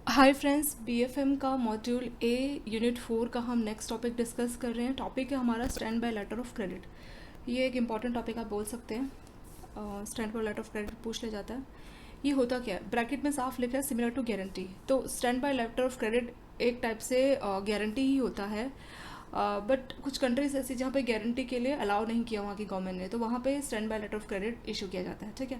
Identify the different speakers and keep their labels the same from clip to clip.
Speaker 1: Hi friends, BFM का module a unit 4 का हम नेक्स्ट टॉपिक डिस्कस कर रहे हैं। टॉपिक है हमारा standby letter of credit. ये एक इम्पॉर्टेंट टॉपिक आप बोल सकते हैं। Standby letter of credit पूछ लिया जाता है। ये होता क्या है? ब्रैकेट में साफ लिखा है सिमिलर टू गारंटी। तो standby letter of credit एक टाइप से गारंटी ही होता है। बट कुछ कंट्रीज ऐसी जहाँ पे गारंटी के लिए अलाउ नहीं किया वहाँ की गवर्नमेंट ने, तो वहाँ पे standby letter of credit issue किया जाता है। ठीक है,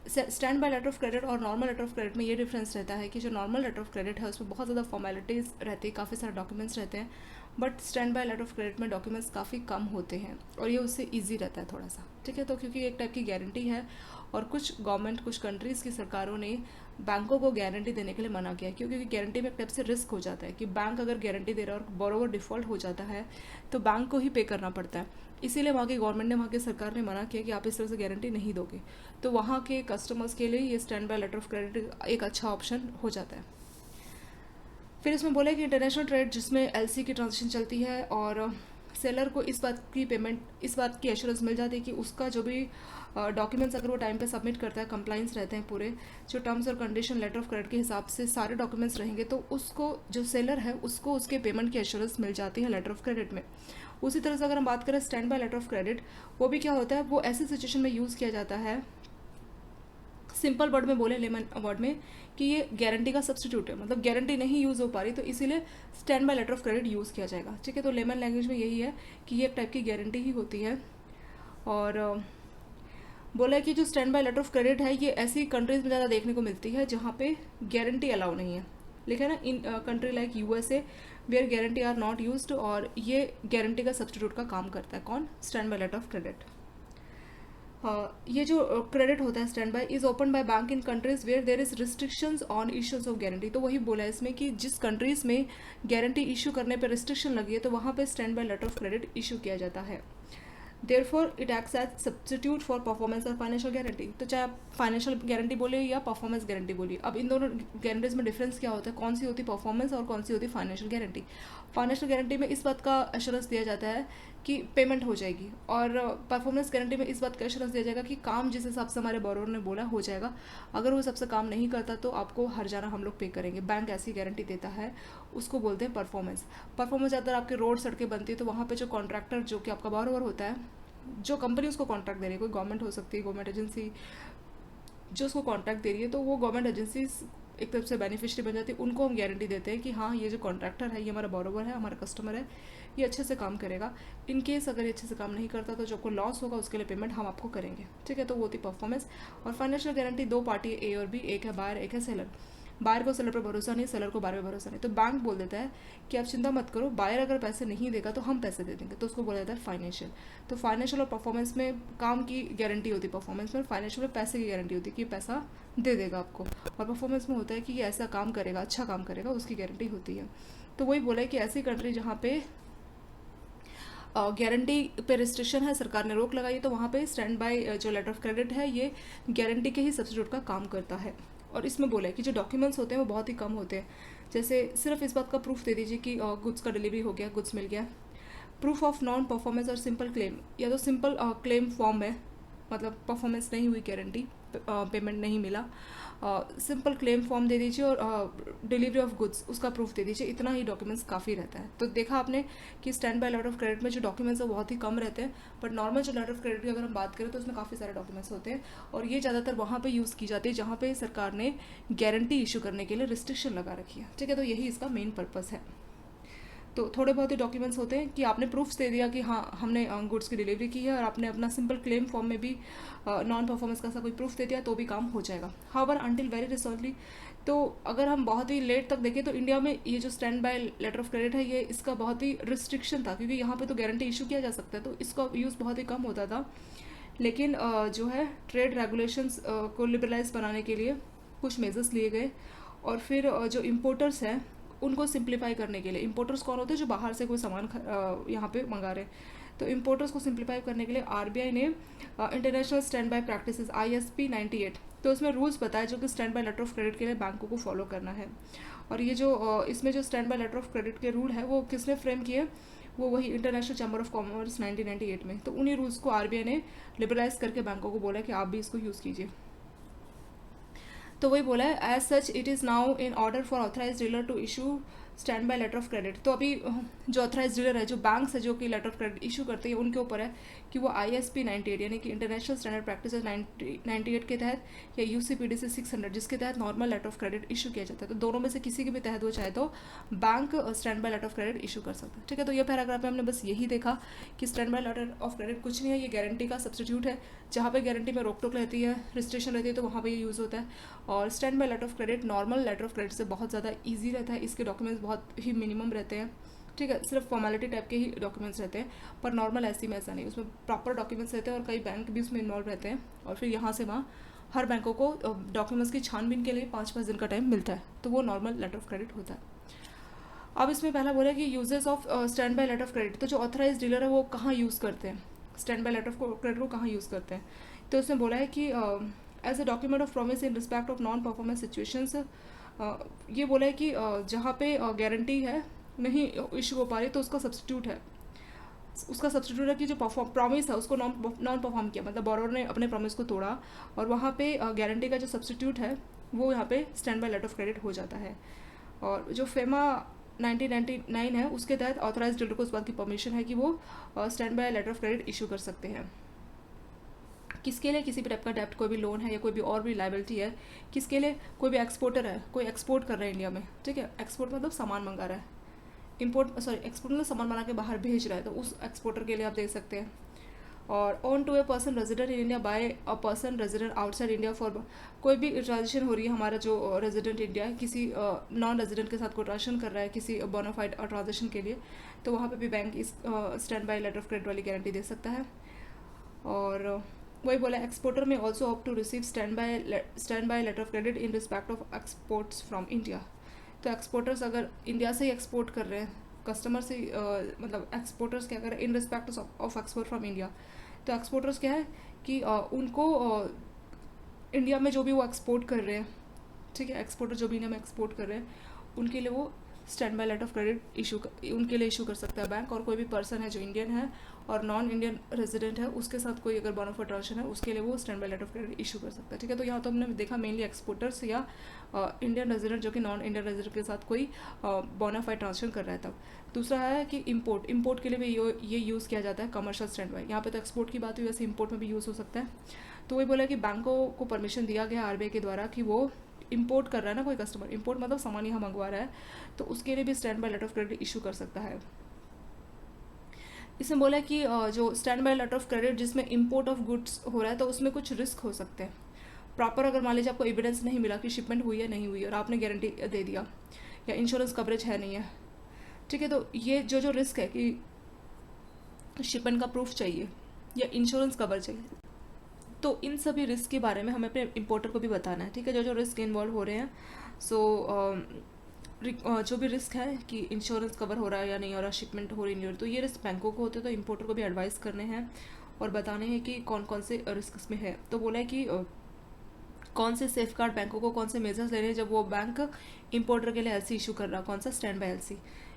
Speaker 1: standby letter of credit और नॉर्मल लेटर ऑफ क्रेडिट में ये डिफरेंस रहता है कि जो नॉर्मल लेटर ऑफ क्रेडिट है उसमें बहुत ज़्यादा फॉर्मेलिटीज़ रहती है, काफ़ी सारे डॉक्यूमेंट्स रहते हैं। But standby letter of credit में डॉक्यूमेंट्स काफ़ी कम होते हैं और ये उससे ईजी रहता है थोड़ा सा। ठीक है, तो क्योंकि एक टाइप की गारंटी है और कुछ गवर्नमेंट, कुछ कंट्रीज़ की सरकारों ने बैंकों को गारंटी देने के लिए मना किया, क्योंकि गारंटी में एक टाइप से रिस्क हो जाता है कि बैंक अगर गारंटी दे रहा है और बोरोवर डिफ़ॉल्ट हो जाता है तो बैंक को ही पे करना पड़ता है। इसीलिए वहाँ की गवर्नमेंट ने, वहाँ की सरकार ने मना किया कि आप इस तरह से गारंटी नहीं दोगे। तो वहाँ के कस्टमर्स के लिए ये standby letter of credit एक अच्छा ऑप्शन हो जाता है। फिर इसमें बोला कि इंटरनेशनल ट्रेड जिसमें एलसी की ट्रांजेक्शन चलती है और सेलर को इस बात की पेमेंट, इस बात की एश्योरेंस मिल जाती है कि उसका जो भी डॉक्यूमेंट्स अगर वो टाइम पे सबमिट करता है, कंप्लाइंस रहते हैं पूरे, जो टर्म्स और कंडीशन लेटर ऑफ क्रेडिट के हिसाब से सारे डॉक्यूमेंट्स रहेंगे, तो उसको, जो सेलर है उसको उसके पेमेंट की एश्योरेंस मिल जाती है लेटर ऑफ क्रेडिट में। उसी तरह से अगर हम बात करें standby letter of credit, वो भी क्या होता है, वो ऐसी सिचुएशन में यूज़ किया जाता है, सिंपल वर्ड में बोले, लेमन वर्ड में, कि ये गारंटी का सब्स्टिट्यूट है, मतलब गारंटी नहीं यूज़ हो पा रही तो इसीलिए standby letter of credit use किया जाएगा। ठीक है, तो लेमन लैंग्वेज में यही है कि ये एक टाइप की गारंटी ही होती है। और बोला है कि जो standby letter of credit है ये ऐसी कंट्रीज में ज़्यादा देखने को मिलती है जहाँ पे गारंटी अलाउ नहीं है। लिखा है ना, in country like USA where guarantee are not used, और ये गारंटी का सब्स्टिट्यूट का काम करता है। कौन? Standby letter of credit. ये जो क्रेडिट होता है standby is open by bank in countries where there is restrictions on issues of guarantee. तो वही बोला है इसमें कि जिस कंट्रीज में गारंटी इशू करने पर रिस्ट्रिक्शन लगी है तो वहाँ पे standby letter of credit issue किया जाता है। Therefore it acts as substitute for performance और फाइनेंशियल गारंटी। तो चाहे आप फाइनेंशियल गारंटी बोलिए या परफॉर्मेंस गारंटी बोलिए, अब इन दोनों गारंटीज में डिफरेंस क्या होता है, कौन सी होती है परफॉर्मेंस और कौन सी होती है फाइनेंशियल गारंटी। फाइनेंशियल गारंटी में इस बात का एश्योरेंस दिया जाता है कि पेमेंट हो जाएगी, और परफॉर्मेंस गारंटी में इस बात का एश्योरेंस दिया जाएगा कि काम जिस हिसाब से हमारे बोरोवर ने बोला हो जाएगा। अगर वो हिसाब से काम नहीं करता तो आपको हर जाना हम लोग पे करेंगे। बैंक ऐसी गारंटी देता है, उसको बोलते हैं परफॉर्मेंस। परफॉर्मेंस अगर आपके रोड सड़कें बनती है तो वहाँ पे जो कॉन्ट्रैक्टर, जो कि आपका बोरोवर होता है, जो कंपनी उसको कॉन्ट्रैक्ट दे रही है, कोई गवर्नमेंट हो सकती है, गवर्नमेंट एजेंसी जो उसको कॉन्ट्रैक्ट दे रही है, तो वो गवर्नमेंट एजेंसी एक तरफ से बेनिफिशियरी बन जाती है। उनको हम गारंटी देते हैं कि हाँ, ये जो कॉन्ट्रैक्टर है, ये हमारा बोरोवर है, हमारा कस्टमर है, ये अच्छे से काम करेगा। इन केस अगर ये अच्छे से काम नहीं करता तो जो आपको लॉस होगा उसके लिए पेमेंट हम आपको करेंगे। ठीक है, तो वो होती परफॉर्मेंस। और फाइनेंशियल गारंटी दो पार्टी ए और बी, एक है बायर, एक है सेलर। बायर को सेलर पर भरोसा नहीं, सेलर को बायर पर भरोसा नहीं, तो बैंक बोल देता है कि आप चिंता मत करो, बायर अगर पैसे नहीं देगा तो हम पैसे दे देंगे, तो उसको बोला जाता है फाइनेंशियल। तो फाइनेंशियल और परफॉर्मेंस में काम की गारंटी होती है परफॉर्मेंस में, फाइनेंशियल में पैसे की गारंटी होती है कि पैसा दे देगा आपको, और परफॉर्मेंस में होता है कि ये ऐसा काम करेगा, अच्छा काम करेगा, उसकी गारंटी होती है। तो वही बोला है कि ऐसी कंट्री जहाँ पे गारंटी पे रिस्ट्रिक्शन है, सरकार ने रोक लगाई है, तो वहाँ पे स्टैंड बाय जो लेटर ऑफ क्रेडिट है ये गारंटी के ही सब्स्टिट्यूट का काम करता है। और इसमें बोला है कि जो डॉक्यूमेंट्स होते हैं वो बहुत ही कम होते हैं। जैसे सिर्फ इस बात का प्रूफ दे दीजिए कि गुड्स का डिलीवरी हो गया, गुड्स मिल गया। प्रूफ ऑफ नॉन परफॉर्मेंस और सिंपल क्लेम, या तो सिंपल क्लेम फॉर्म में, मतलब परफॉर्मेंस नहीं हुई, गारंटी पेमेंट नहीं मिला, सिंपल क्लेम फॉर्म दे दीजिए और डिलीवरी ऑफ गुड्स उसका प्रूफ दे दीजिए, इतना ही डॉक्यूमेंट्स काफ़ी रहता है। तो देखा आपने कि standby letter of credit में जो डॉक्यूमेंट्स है वो बहुत ही कम रहते हैं, बट नॉर्मल जो लेटर ऑफ क्रेडिट की अगर हम बात करें तो उसमें काफ़ी सारे डॉक्यूमेंट्स होते हैं, और ये ज़्यादातर वहाँ पे यूज़ की जाती है जहाँ पे सरकार ने गारंटी इशू करने के लिए रिस्ट्रिक्शन लगा रखी है। ठीक है, तो यही इसका मेन पर्पज़ है। तो थोड़े बहुत ही डॉक्यूमेंट्स होते हैं कि आपने प्रूफ्स दे दिया कि हाँ, हमने गुड्स की डिलीवरी की है, और आपने अपना सिंपल क्लेम फॉर्म में भी नॉन परफॉर्मेंस का ऐसा कोई प्रूफ दे दिया तो भी काम हो जाएगा। हाउएवर अंटिल वेरी रिसेंटली, तो अगर हम बहुत ही लेट तक देखें तो इंडिया में ये जो standby letter of credit है ये, इसका बहुत ही रिस्ट्रिक्शन था, क्योंकि यहाँ पे तो गारंटी इशू किया जा सकता है, तो इसका यूज़ बहुत ही कम होता था। लेकिन जो है ट्रेड रेगुलेशंस को लिबरलाइज बनाने के लिए कुछ मेजर्स लिए गए, और फिर जो इम्पोर्टर्स हैं उनको सिंप्लीफाई करने के लिए, इम्पोर्टर्स कौन होते हैं, जो बाहर से कोई सामान यहाँ पे मंगा रहे हैं, तो इम्पोर्टर्स को सिंप्लीफाई करने के लिए आरबीआई ने international standby practices ISP 98, तो उसमें रूल्स बताए जो कि standby letter of credit के लिए बैंकों को फॉलो करना है। और ये जो इसमें जो standby letter of credit के रूल है वो किसने फ्रेम किए, वो वही इंटरनेशनल चैम्बर ऑफ कॉमर्स 1998 में। तो उन्हीं रूल्स को आरबीआई ने लिबरलाइज करके बैंकों को बोला कि आप भी इसको यूज़ कीजिए। तो वही बोला है, as such it is now in order for authorise dealer to issue standby letter of credit. तो अभी जो ऑथराइज डीलर है, जो बैंक्स है जो कि लेटर ऑफ क्रेडिट इशू करते हैं, उनके ऊपर है कि वो ISP 98 यानी कि इंटरनेशनल स्टैंडर्ड प्रैक्टिस 98 के तहत या UCPDC 600 जिसके तहत normal letter of credit issue किया जाता है। तो दोनों में से किसी के भी तहत वो चाहे तो bank standby letter of credit issue कर सकता है। ठीक है, तो ये पैराग्राफ में हमने बस यही देखा कि standby letter of credit कुछ नहीं है, ये गारंटी का सब्सटीट्यूट है। जहाँ पे गारंटी में रोक टोक रहती है, रिस्ट्रिक्शन रहती है, तो वहाँ पे ये यूज़ होता है। और standby letter of credit normal letter of credit से बहुत ज़्यादा ईजी रहता है, इसके डॉक्यूमेंट्स बहुत ही मिनिमम रहते हैं। ठीक है, सिर्फ फॉर्मेलिटी टाइप के ही डॉक्यूमेंट्स रहते हैं, पर नॉर्मल ऐसी में ऐसा नहीं, उसमें प्रॉपर डॉक्यूमेंट्स रहते हैं और कई बैंक भी उसमें इन्वॉल्व रहते हैं। और फिर यहाँ से वहाँ हर बैंकों को डॉक्यूमेंट्स की छानबीन के लिए 5-5 दिन का टाइम मिलता है, तो वो नॉर्मल लेटर ऑफ क्रेडिट होता है। अब इसमें पहला बोला कि uses of standby letter of credit. तो जो ऑथराइज डीलर है वो कहाँ यूज़ करते हैं standby letter of credit को, कहाँ यूज़ करते हैं? तो उसमें बोला है कि as a document of promise in respect of non performance situations. ये बोला है कि जहाँ पे गारंटी है नहीं इशू हो पा रही, तो उसका सब्सटीट्यूट है, उसका सब्सटीट्यूट है कि जो प्रॉमिस है उसको नॉन परफॉर्म किया, मतलब बोरोवर ने अपने प्रॉमिस को तोड़ा, और वहाँ पे गारंटी का जो सब्सटीट्यूट है वो यहाँ पे standby letter of credit हो जाता है। और जो फेमा 1999 है उसके तहत ऑथराइज डीलर को उस बात की परमिशन है कि वो standby letter of credit issue कर सकते हैं। किसके लिए? किसी भी टाइप का डेप्ट, कोई भी लोन है या कोई भी और भी लाइबिलिटी है, किसके लिए? कोई भी एक्सपोर्टर है, कोई एक्सपोर्ट कर रहा है इंडिया में, ठीक है, एक्सपोर्ट मतलब सामान मंगा रहा है, एक्सपोर्ट मतलब सामान बना के बाहर भेज रहा है, तो उस एक्सपोर्टर के लिए आप देख सकते हैं। और on to a person resident in India by a person resident outside India for, कोई भी ट्रांजेक्शन हो रही है, हमारा जो रेजिडेंट इंडिया है किसी नॉन रेजिडेंट के साथ कोई ट्रांजेक्शन कर रहा है किसी बोनाफाइड ट्रांजेक्शन के लिए, तो वहाँ पे भी बैंक इस standby letter of credit वाली गारंटी दे सकता है। और वही बोला, exporter may also opt to receive standby letter of credit in respect of exports from India. तो एक्सपोर्टर्स अगर इंडिया से ही एक्सपोर्ट कर रहे हैं, कस्टमर से मतलब एक्सपोर्टर्स क्या कर रहे हैं इन respect of export from India, तो एक्सपोर्टर्स क्या है कि उनको इंडिया में जो भी वो एक्सपोर्ट कर रहे हैं, ठीक है, एक्सपोर्टर जो भी इंडिया में एक्सपोर्ट कर रहे हैं उनके लिए वो standby letter of credit उनके लिए इशू कर सकता है बैंक। और कोई भी पर्सन है जो इंडियन है और नॉन इंडियन रेजिडेंट है, उसके साथ कोई अगर बोनाफाइड ट्रांजेक्शन है उसके लिए वो standby letter of credit issue कर सकता है। ठीक है, तो यहाँ तो हमने देखा मेनली एक्सपोर्टर्स या इंडियन रेजिडेंट जो कि नॉन इंडियन रेजिडेंट के साथ कोई बोनाफाइड ट्रांजेक्शन कर रहा है तब। दूसरा है कि इम्पोर्ट के लिए भी ये यूज़ किया जाता है कमर्शियल स्टैंड बाय। यहाँ पे तो एक्सपोर्ट की बात हुई, वैसे इम्पोर्ट में भी यूज़ हो सकता है। तो वही बोला कि बैंकों को परमिशन दिया गया RBI के द्वारा कि वो इंपोर्ट कर रहा है ना कोई कस्टमर, इंपोर्ट मतलब सामान यहाँ मंगवा रहा है, तो उसके लिए भी standby letter of credit issue कर सकता है। इसमें बोला है कि जो standby letter of credit जिसमें इंपोर्ट ऑफ गुड्स हो रहा है तो उसमें कुछ रिस्क हो सकते हैं। प्रॉपर अगर मान लीजिए आपको एविडेंस नहीं मिला कि शिपमेंट हुई है नहीं हुई और आपने गारंटी दे दिया या इंश्योरेंस कवरेज है नहीं है, ठीक है, तो ये जो रिस्क है कि शिपमेंट का प्रूफ चाहिए या इंश्योरेंस कवर चाहिए, तो इन सभी रिस्क के बारे में हमें अपने इम्पोर्टर को भी बताना है। ठीक है, जो रिस्क इन्वॉल्व हो रहे हैं, जो भी रिस्क है कि इंश्योरेंस कवर हो रहा है या नहीं हो रहा, शिपमेंट हो रही नहीं हो रही, तो ये रिस्क बैंकों को होते हैं, तो इम्पोर्टर को भी एडवाइस करने हैं और बताने हैं कि कौन कौन से रिस्क इसमें है। तो बोला है कि कौन से सेफ गार्ड बैंकों को कौन से मेजर्स लेने हैं जब वो बैंक इम्पोर्टर के लिए LC इशू कर रहा, कौन सा स्टैंड बाय LC।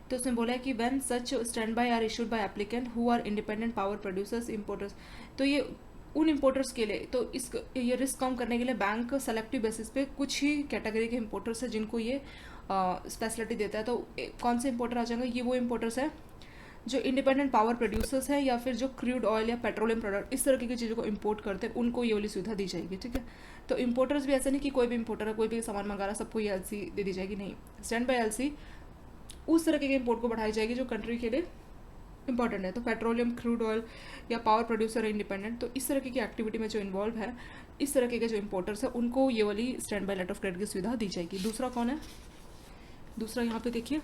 Speaker 1: तो उसने बोला है कि when such standby are issued by applicant who are independent power producers importers, तो ये उन इम्पोर्टर्स के लिए, तो ये रिस्क कम करने के लिए बैंक सेलेक्टिव बेसिस पे कुछ ही कैटेगरी के इम्पोर्टर्स हैं जिनको ये फैसिलिटी देता है। तो कौन से इम्पोर्टर आ जाएंगे? ये वो इम्पोर्टर्स हैं जो इंडिपेंडेंट पावर प्रोड्यूसर्स हैं या फिर जो क्रूड ऑयल या पेट्रोलियम प्रोडक्ट इस तरह की चीज़ों को इंपोर्ट करते हैं, उनको ये वाली सुविधा दी जाएगी। ठीक है, तो इम्पोर्टर्स भी ऐसा नहीं कि कोई भी इम्पोर्टर है कोई भी सामान मंगा रहा सबको ये LC दे दी जाएगी, नहीं। स्टैंड बाय LC उस तरह के इम्पोर्ट को बढ़ाई जाएगी जो कंट्री के लिए इंपॉर्टेंट है, तो पेट्रोलियम, क्रूड ऑयल या पावर प्रोड्यूसर है इंडिपेंडेंट, तो इस तरह की एक्टिविटी में जो इन्वॉल्व है, इस तरह के जो इम्पोर्टर्स है उनको ये वाली standby letter of credit की सुविधा दी जाएगी। दूसरा कौन है? दूसरा यहाँ पे देखिए,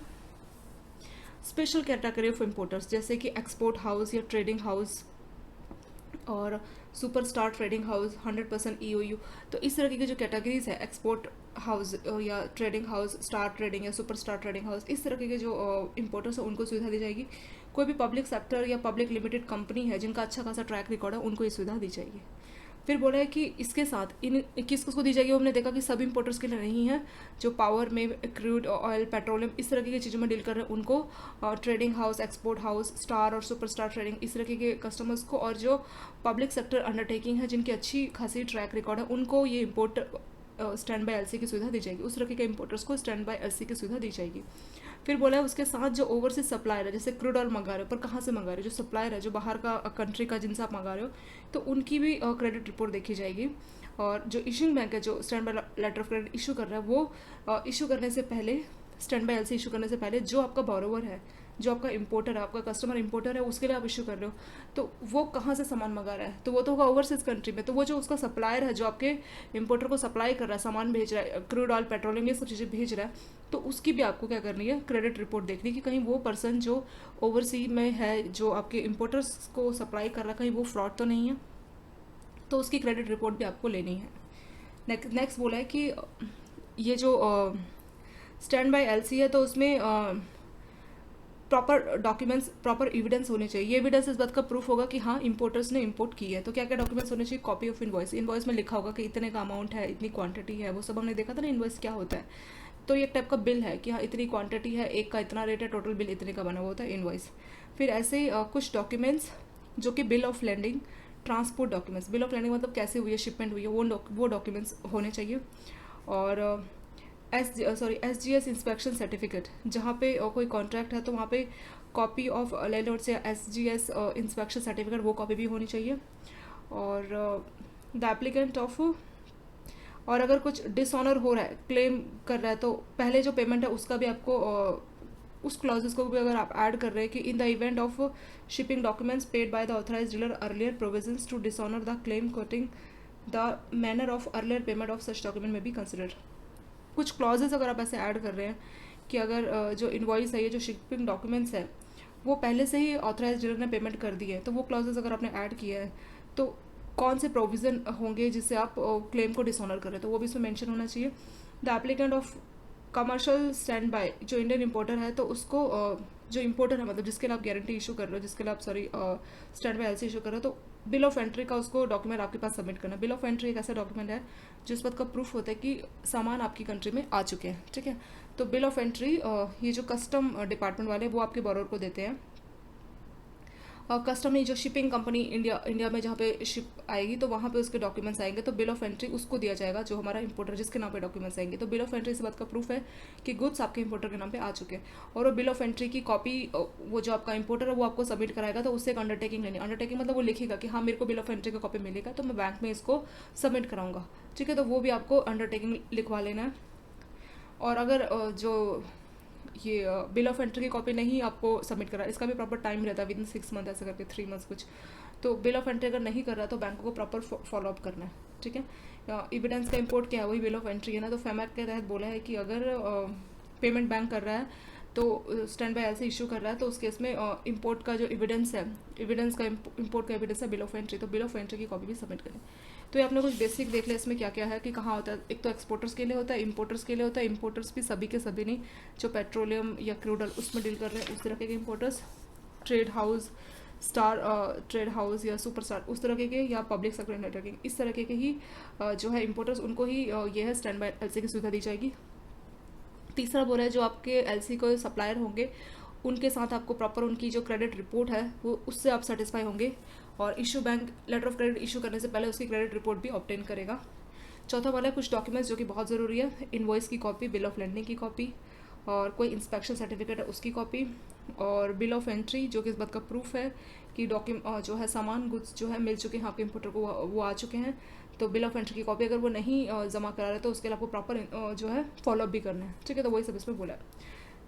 Speaker 1: स्पेशल कैटेगरी ऑफ इम्पोर्टर्स जैसे कि एक्सपोर्ट हाउस या ट्रेडिंग हाउस और सुपरस्टार ट्रेडिंग हाउस, 100% EOU, तो इस तरह की जो कैटेगरीज है एक्सपोर्ट हाउस या ट्रेडिंग हाउस, स्टार ट्रेडिंग या सुपरस्टार ट्रेडिंग हाउस, इस तरह के जो इम्पोर्टर्स हैं उनको सुविधा दी जाएगी। कोई भी पब्लिक सेक्टर या पब्लिक लिमिटेड कंपनी है जिनका अच्छा खासा ट्रैक रिकॉर्ड है उनको ये सुविधा दी जाएगी। फिर बोला है कि इसके साथ इन किसको दी जाएगी, वो हमने देखा कि सब इम्पोर्टर्स के लिए नहीं है, जो पावर में क्रूड ऑयल, पेट्रोलियम इस तरह की चीज़ों में डील कर रहे हैं उनको, trading house, export house, star और सुपरस्टार ट्रेडिंग इस तरह के कस्टमर्स को, और जो पब्लिक सेक्टर अंडरटेकिंग है जिनकी अच्छी खासी ट्रैक रिकॉर्ड है उनको ये स्टैंड बाय एलसी की सुविधा दी जाएगी, उस तरीके के इंपोर्टर्स को स्टैंड बाय एलसी की सुविधा दी जाएगी। फिर बोला है उसके साथ जो ओवरसीज सप्लायर है, जैसे क्रूड ऑयल मंगा रहे हो पर कहाँ से मंगा रहे हो, जो सप्लायर है जो बाहर का कंट्री का जिनसे आप मंगा रहे हो, तो उनकी भी क्रेडिट रिपोर्ट देखी जाएगी। और जो इशूइंग बैंक है जो standby letter of credit issue कर रहा है, वो इशू करने से पहले, स्टैंड बाय एलसी इशू करने से पहले जो आपका बोरोवर है, जो आपका इंपोर्टर है, आपका कस्टमर इंपोर्टर है, उसके लिए आप इशू कर रहे हो, तो वो कहाँ से सामान मंगा रहा है, तो वो तो होगा ओवरसीज कंट्री में। तो वो जो उसका सप्लायर है जो आपके इंपोर्टर को सप्लाई कर रहा है, सामान भेज रहा है, क्रूड ऑयल पेट्रोलियम ये सब चीज़ें भेज रहा है, तो उसकी भी आपको क्या करनी है, क्रेडिट रिपोर्ट देखनी कि कहीं वो पर्सन जो ओवरसी में है, जो आपके इंपोर्टर्स को सप्लाई कर रहा है, कहीं वो फ्रॉड तो नहीं है, तो उसकी क्रेडिट रिपोर्ट भी आपको लेनी है। नेक्स्ट बोला है कि ये जो स्टैंड बाय एलसी है तो उसमें प्रॉपर डॉक्यूमेंट्स, प्रॉपर एविडेंस होने चाहिए। ये एविडेंस इस बात का प्रूफ होगा कि हाँ इंपोर्टर्स ने इंपोर्ट की है। तो क्या क्या डॉक्यूमेंट्स होने चाहिए, कॉपी ऑफ इनवॉइस, इनवॉइस में लिखा होगा कि इतने का अमाउंट है, इतनी क्वांटिटी है, वो सब हमने देखा था ना इनवॉइस क्या होता है। तो ये एक टाइप का बिल है कि हाँ इतनी क्वांटिटी है, एक का इतना रेट है, टोटल बिल इतने का बना हुआ होता है इनवॉइस। फिर ऐसे कुछ डॉक्यूमेंट्स जो कि bill of landing, transport documents, bill of landing मतलब कैसे हुई है, शिपमेंट हुई है, वो डॉक्यूमेंट्स होने चाहिए। और SGS इंस्पेक्शन सर्टिफिकेट, जहाँ पे कोई कॉन्ट्रैक्ट है तो वहाँ पे कॉपी ऑफ लैंडलॉर्ड से SGS इंस्पेक्शन सर्टिफिकेट, वो कॉपी भी होनी चाहिए। और द एप्लीकेंट ऑफ, और अगर कुछ डिसऑनर हो रहा है, क्लेम कर रहा है, तो पहले जो पेमेंट है उसका भी आपको उस क्लॉजेस को भी अगर आप ऐड कर रहे हैं कि in the event of shipping documents paid by the authorised dealer earlier provisions to dishonour the claim quoting the manner of earlier payment of such document में भी कंसिडर। कुछ क्लॉजेस अगर आप ऐसे ऐड कर रहे हैं कि अगर जो इनवॉइस है, ये जो शिपिंग डॉक्यूमेंट्स है, वो पहले से ही ऑथराइज डीलर ने पेमेंट कर दी है, तो वो क्लॉजेस अगर आपने ऐड किया है तो कौन से प्रोविज़न होंगे जिससे आप क्लेम को डिसऑनर करें, तो वो भी इसमें मेंशन होना चाहिए। The applicant of commercial stand by, जो इंडियन इंपोर्टर है तो उसको जो इंपोर्टर है मतलब जिसके लिए आप गारंटी इशू कर रहे हो, जिसके लिए आप स्टैंड बाय एलसी इशू कर रहे हो, तो बिल ऑफ एंट्री का उसको डॉक्यूमेंट आपके पास सबमिट करना। बिल ऑफ एंट्री एक ऐसा डॉक्यूमेंट है जो इस बात का प्रूफ होता है कि सामान आपकी कंट्री में आ चुके हैं, ठीक है। तो बिल ऑफ एंट्री ये जो कस्टम डिपार्टमेंट वाले वो आपके बोरोवर को देते हैं। कस्टम नहीं, जो शिपिंग कंपनी इंडिया में जहाँ पे शिप आएगी तो वहाँ पे उसके डॉक्यूमेंट्स आएंगे, तो बिल ऑफ एंट्री उसको दिया जाएगा जो हमारा इंपोर्टर जिसके नाम पे डॉक्यूमेंट्स आएंगे। तो बिल ऑफ एंट्री इस बात का प्रूफ है कि गुड्स आपके इंपोर्टर के नाम पे आ चुके हैं। और वो बिल ऑफ एंट्री की कॉपी वो जो आपका इंपोर्टर है वो आपको सबमिट कराएगा, तो उससे एक अंडरटेकिंग लेनी। अंडरटेकिंग मतलब वो लिखेगा कि हाँ मेरे को बिल ऑफ एंट्री का कॉपी मिलेगा तो मैं बैंक में इसको सबमिट कराऊंगा, ठीक है। तो वो भी आपको अंडरटेकिंग लिखवा लेना है। और अगर जो ये बिल ऑफ एंट्री की कॉपी नहीं आपको सबमिट करा, इसका भी प्रॉपर टाइम रहता है, विद इन 6 मंथ ऐसे करके 3 मंथ्स कुछ। तो बिल ऑफ एंट्री अगर नहीं कर रहा तो बैंकों को प्रॉपर फॉलोअप करना है, ठीक है। एविडेंस का इंपोर्ट क्या है, वही बिल ऑफ एंट्री है ना। तो फैमैक के तहत बोला है कि अगर पेमेंट बैंक कर रहा है तो स्टैंड बाय एलसी इशू कर रहा है, तो उस केस में इंपोर्ट का जो एविडेंस है, एविडेंस का इंपोर्ट का एविडेंस है बिल ऑफ एंट्री, तो बिल ऑफ एंट्री की कॉपी भी सबमिट करें। तो ये आपने कुछ बेसिक देख लिया इसमें क्या क्या है कि कहाँ होता है। एक तो एक्सपोर्टर्स के लिए होता है, इंपोर्टर्स के लिए होता है। इंपोर्टर्स भी सभी के सभी नहीं, जो पेट्रोलियम या क्रूड ऑयल उसमें डील कर रहे हैं उस तरह के importers, trade house, star trade house या सुपर स्टार उस तरह के, या पब्लिक सेक्टर नेटवर्किंग इस तरह के ही जो है इंपोर्टर्स, उनको ही ये है स्टैंड बाय एलसी की सुविधा दी जाएगी। तीसरा बोल रहा है जो आपके एलसी को सप्लायर होंगे उनके साथ आपको प्रॉपर उनकी जो क्रेडिट रिपोर्ट है वो उससे आप सेटिस्फाई होंगे, और issue bank letter of credit issue करने से पहले उसकी क्रेडिट रिपोर्ट भी ऑब्टेन करेगा। चौथा वाला है कुछ डॉक्यूमेंट्स जो कि बहुत ज़रूरी है, इनवॉइस की कॉपी, बिल ऑफ लैंडिंग की कॉपी, और कोई इंस्पेक्शन सर्टिफिकेट है उसकी कॉपी, और बिल ऑफ एंट्री जो कि इस बात का प्रूफ है कि जो है सामान गुड्स जो है मिल चुके हैं आपके इंपोर्टर को, वो आ चुके हैं। तो बिल ऑफ एंट्री की कॉपी अगर वो नहीं जमा करा रहे तो उसके लिए आपको प्रॉपर जो है फॉलोअप भी करना है, ठीक है। तो वही सब इसमें बोला है।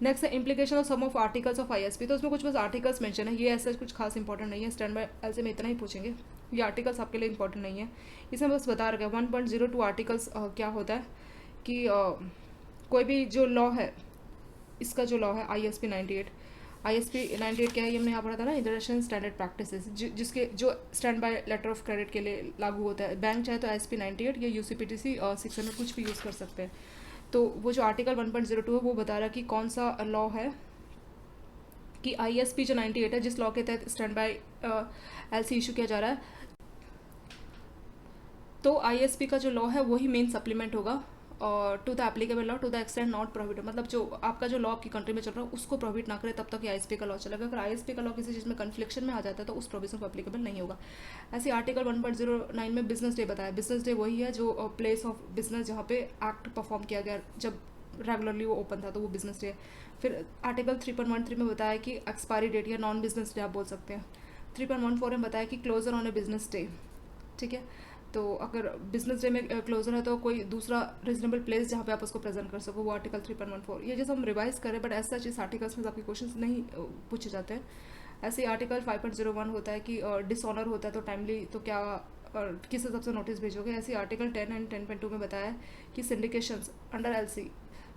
Speaker 1: नेक्स्ट है implication of some of articles of ISP। तो उसमें कुछ बस आर्टिकल्स मेंशन है, ये ऐसा कुछ खास इंपॉर्टेंट नहीं है। स्टैंड बाय एलसी में इतना ही पूछेंगे, ये आर्टिकल्स आपके लिए इंपॉर्टेंट नहीं है। इसमें बस बता रखा है 1.02 आर्टिकल्स क्या होता है कि कोई भी जो लॉ है, इसका जो लॉ है ISP 98 क्या है, ये हमने यहाँ पढ़ा था ना, इंटरनेशनल स्टैंडर्ड प्रैक्टिसेस, जिसके जो standby letter of credit के लिए लागू होता है। बैंक चाहे तो ISP 98 या UCPTC 600 कुछ भी यूज़ कर सकते हैं। तो वो जो आर्टिकल 1.02 है वो बता रहा है कि कौन सा लॉ है कि ISP जो 98 है, जिस लॉ के तहत स्टैंड बाय एलसी इशू किया जा रहा है, तो ISP का जो लॉ है वही मेन सप्लीमेंट होगा to the applicable law to the extend not prohibited, मतलब जो आपका जो लॉ आपकी कंट्री में चल रहा है उसको प्रोहिबिट ना करे तब तक ये आईएसपी का लॉ चलेगा। अगर आईएसपी का लॉ किसी चीज़ में कन्फ्लिक्शन में आ जाता है तो उस प्रोविजन को एप्लीकेबल नहीं होगा। ऐसे आर्टिकल 1.09 में बिजनेस डे बताया। बिजनेस डे वही है जो प्लेस ऑफ बिजनेस जहाँ पे एक्ट परफॉर्म किया गया, जब रेगुलरली वो ओपन था तो वो बिजनेस डे है। फिर आर्टिकल 3.13 में बताया कि एक्सपायरी डेट या नॉन बिजनेस डे आप बोल सकते हैं। 3.14 में बताया कि closure on a business day, ठीक है। तो अगर बिजनेस डे में क्लोजर है तो कोई दूसरा रीजनेबल प्लेस जहाँ पे आप उसको प्रेजेंट कर सको, वो आर्टिकल 3.14। ये जैसे हम रिवाइज करें, बट ऐसा चीज़ आर्टिकल्स में आपके क्वेश्चन नहीं पूछे जाते हैं। ऐसे ही आर्टिकल 5.01 होता है कि डिसऑनर होता है तो टाइमली तो क्या किस हिसाब से नोटिस भेजोगे। ऐसे आर्टिकल 10 एंड 10.2 में बताया है कि syndications under LC,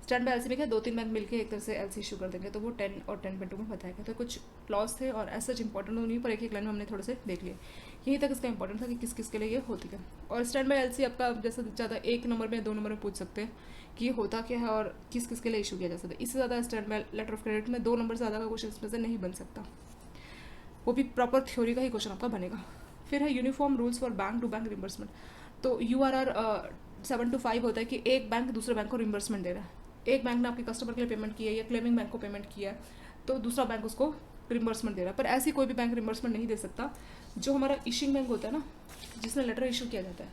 Speaker 1: stand by LC में क्या 2-3 बैंक मिलकर एक तरह से एलसी इशू कर देंगे, तो वो 10 और 10.2 में बताया गया। तो कुछ लॉस थे और ऐसा इंपॉर्टेंट नहीं, पर एक एक लाइन में हमने थोड़े से देख लिए। यहीं तक इसका इंपॉर्टेंट था कि किस किस के लिए ये होती है। और स्टैंड बाय एलसी आपका जैसे ज़्यादा 1 नंबर में 2 नंबर में पूछ सकते हैं कि ये होता क्या है और किस किस के लिए इशू किया जा सकता है। इससे ज़्यादा standby letter of credit में 2 नंबर से ज़्यादा का क्वेश्चन इसमें से नहीं बन सकता, वो भी प्रॉपर थ्योरी का ही क्वेश्चन आपका बनेगा। फिर है uniform rules for bank to bank reimbursement. तो URR 7-5 होता है कि एक बैंक दूसरे बैंक को रिम्बर्समेंट दे रहा है। एक बैंक ने आपके कस्टमर के लिए पेमेंट की है या क्लेमिंग बैंक को पेमेंट किया है, तो दूसरा बैंक उसको रिम्बर्समेंट दे रहा है। पर ऐसी कोई भी बैंक रिम्बर्समेंट नहीं दे सकता। जो हमारा इशिंग बैंक होता है ना, जिसने लेटर इशू किया जाता है,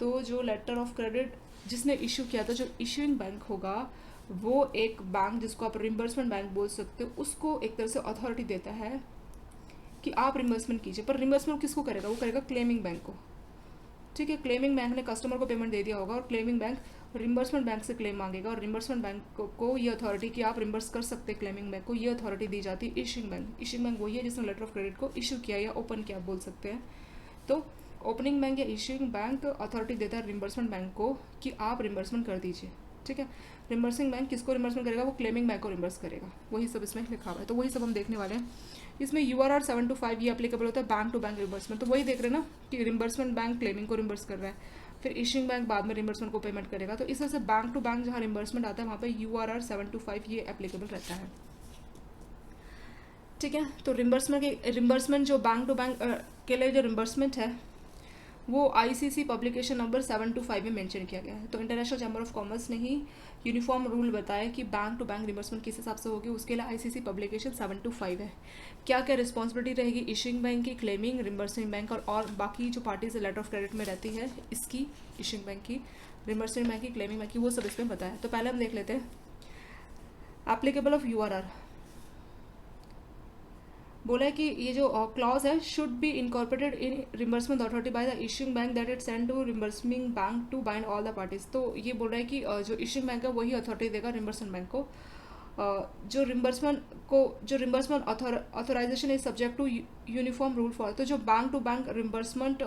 Speaker 1: तो जो लेटर ऑफ क्रेडिट जिसने इशू किया था, जो इशूइंग बैंक होगा, वो एक बैंक जिसको आप रिम्बर्समेंट बैंक बोल सकते हो, उसको एक तरह से अथॉरिटी देता है कि आप रिम्बर्समेंट कीजिए। पर रिम्बर्समेंट किसको करेगा? वो करेगा क्लेमिंग बैंक को, ठीक है। क्लेमिंग बैंक ने कस्टमर को पेमेंट दे दिया होगा और क्लेमिंग बैंक रिम्बर्समेंट बैंक से क्लेम मांगेगा, और रिम्बर्समेंट बैंक को ये अथॉरिटी कि आप रिम्बर्स कर सकते हैं क्लेमिंग बैंक को, ये अथॉरिटी दी जाती है इशिंग बैंक। इशिंग बैंक वही है जिसने लेटर ऑफ क्रेडिट को इशू किया या ओपन किया, आप बोल सकते हैं। तो ओपनिंग बैंक या इशूइंग बैंक अथॉरिटी देता है रिम्बर्समेंट बैंक को कि आप रिम्बर्समेंट कर दीजिए, ठीक है। रिम्बर्सिंग बैंक किसको रिम्बर्समेंट करेगा? वो क्लेमिंग बैंक को रिम्बर्स करेगा। वही सब इसमें लिखा हुआ है, तो वही सब हम देखने वाले हैं। इसमें URR 7-5 ये एप्लीकेबल होता है बैंक टू बैंक रिम्बर्समेंट। तो वही देख रहे हैं ना कि रिम्बर्समेंट बैंक क्लेमिंग को रिम्बर्स कर रहा है, फिर इशिंग बैंक बाद में रिम्बर्समेंट को पेमेंट करेगा। तो इस तरह से बैंक टू बैंक जहाँ रिम्बर्समेंट आता है वहाँ पे URR 7-5 ये एप्लीकेबल रहता है, ठीक है। तो रिम्बर्समेंट जो बैंक टू बैंक के लिए जो रिम्बर्समेंट है वो ICC पब्लिकेशन नंबर 7-5 में मेंशन किया गया है। तो इंटरनेशनल चैम्बर ऑफ कॉमर्स ने ही यूनिफॉर्म रूल बताया कि बैंक टू बैंक रिम्बर्समेंट किस हिसाब से होगी, उसके लिए ICC पब्लिकेशन 7-5 है। क्या क्या रिस्पॉन्सिबिलिटी रहेगी इशिंग बैंक की, क्लेमिंग, रिम्बर्सिंग बैंक और बाकी जो पार्टीज लेटर ऑफ क्रेडिट में रहती है इसकी, इशिंग बैंक की, रिम्बर्सिंग बैंक की, क्लेमिंग बैंक की, वो सब इसमें बताया है। तो पहले हम देख लेते हैं एप्लीकेबल ऑफ URR। बोला है कि ये जो क्लॉज है should be incorporated in reimbursement authority by the issuing bank that it send to reimbursing bank to bind all the parties. तो ये बोल रहा है कि जो इशूइंग बैंक है वही अथॉरिटी देगा रिम्बर्समेंट बैंक को। जो reimbursement authorisation is subject to uniform rule for. तो जो बैंक टू बैंक रिम्बर्समेंट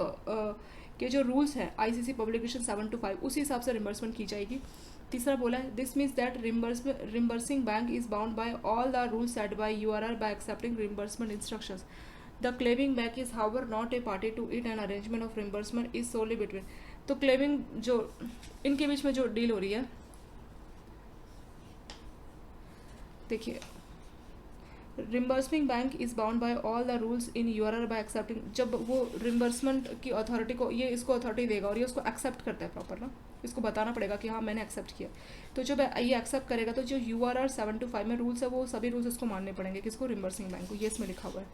Speaker 1: के जो रूल्स हैं ICC पब्लिकेशन 7-5 उसी हिसाब से रिम्बर्समेंट की जाएगी। तीसरा बोला है this means that reimbursing bank is bound by all the rules set by URR by accepting reimbursement instructions. The claiming bank is however not a party to it and arrangement of reimbursement is solely between. तो claiming जो इनके बीच में जो deal हो रही है, देखिए reimbursing bank is bound by all the rules in URR by accepting. जब वो रिम्बर्समेंट की अथॉरिटी को ये इसको अथॉरिटी देगा और ये उसको एक्सेप्ट करता है प्रॉपर ना, इसको बताना पड़ेगा कि हाँ मैंने एक्सेप्ट किया। तो जब ये एक्सेप्ट करेगा तो जो URR 7-5 में रूल्स है वो सभी रूल्स इसको मानने पड़ेंगे, किसको? रिम्बर्सिंग बैंक को। ये इसमें लिखा हुआ है,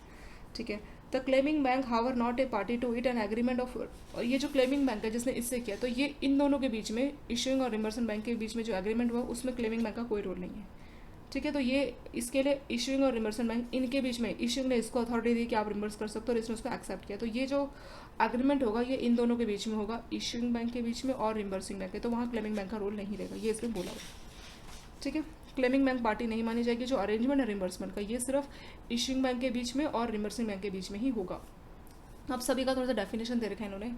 Speaker 1: ठीक है। The claiming bank however not a party to it an agreement of. ये जो क्लेमिंग बैंक है जिसने इससे किया, तो ये इन दोनों के बीच में, इशूइंग और रिम्बर्समेंट बैंक के बीच में जो एग्रीमेंट हुआ उसमें क्लेमिंग बैंक का कोई रोल नहीं है, ठीक है। तो ये इसके लिए इशूइंग और रिम्बर्समेंट बैंक इनके बीच में, इशूइंग ने इसको अथॉरिटी दी कि आप रिम्बर्स कर सकते हो और इसने उसको एक्सेप्ट किया। तो ये जो एग्रीमेंट होगा ये इन दोनों के बीच में होगा, इशूइंग बैंक के बीच में और रिम्बर्सिंग बैंक के। तो वहाँ क्लेमिंग बैंक का रोल नहीं रहेगा, ये इसमें बोला हुआ, ठीक है। क्लेमिंग बैंक पार्टी नहीं मानी जाएगी। जो अरेंजमेंट है रिम्बर्समेंट का ये सिर्फ इशूइंग बैंक के बीच में और रिम्बर्सिंग बैंक के बीच में ही होगा। अब सभी का थोड़ा सा डेफिनेशन दे रखा है इन्होंने।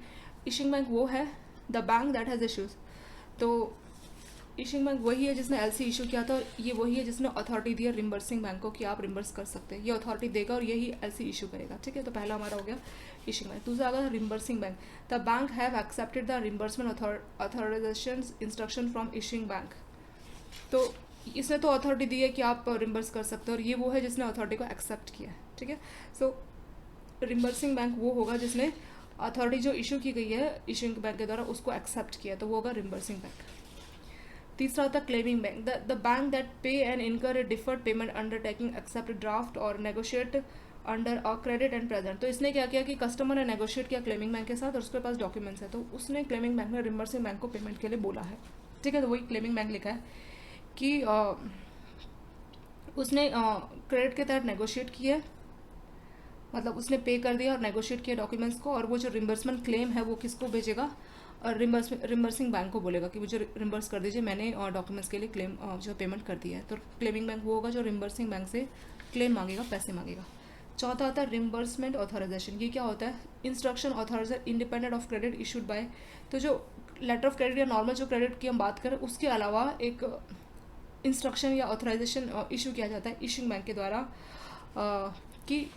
Speaker 1: इशूइंग बैंक वो है the bank that has issues. तो इशूइंग बैंक वही है जिसने LC इशू किया था, ये वही है जिसने अथॉरिटी दी है रिम्बर्सिंग बैंक को कि आप रिम्बर्स कर सकते हैं। ये अथॉरिटी देगा और यही LC इशू करेगा, ठीक है। तो पहला हमारा हो गया इशूइंग बैंक। दूसरा अगर reimbursing bank, the bank have accepted the reimbursement authorization instruction from issuing bank. तो इसने तो अथॉरिटी दी है कि आप रिम्बर्स कर सकते हो और ये वो है जिसने अथॉरिटी को एक्सेप्ट किया है, ठीक है। सो रिम्बर्सिंग बैंक वो होगा जिसने अथॉरिटी जो इशू की गई है इशूइंग बैंक के द्वारा उसको एक्सेप्ट किया, तो वो होगा रिम्बर्सिंग बैंक। तीसरा होता है claiming bank, the bank that pay and incur a deferred payment undertaking accept draft or negotiate under a credit and present. तो इसने क्या किया कि कस्टमर ने नेगोशिएट किया क्लेमिंग बैंक के साथ और उसके पास डॉक्यूमेंट्स है, तो उसने क्लेमिंग बैंक ने रिम्बर्सिंग बैंक को पेमेंट के लिए बोला है। ठीक है, तो वही क्लेमिंग बैंक लिखा है कि उसने क्रेडिट के तहत नेगोशिएट किया, मतलब उसने पे कर दिया और नेगोशिएट किया डॉक्यूमेंट्स को, और वो जो रिम्बर्समेंट क्लेम है वो किसको भेजेगा, और रिम्बर्सिंग बैंक को बोलेगा कि मुझे रिम्बर्स कर दीजिए, मैंने डॉक्यूमेंट्स के लिए क्लेम जो पेमेंट कर दिया है। तो क्लेमिंग बैंक वो होगा जो रिम्बर्सिंग बैंक से क्लेम मांगेगा, पैसे मांगेगा। चौथा होता है रिम्बर्समेंट ऑथराइजेशन। ये क्या होता है, instruction authorizer independent of credit issued by. तो जो लेटर ऑफ क्रेडिट या नॉर्मल जो क्रेडिट की हम बात करें उसके अलावा एक इंस्ट्रक्शन या ऑथराइजेशन इशू किया जाता है इशूइंग बैंक के द्वारा, कि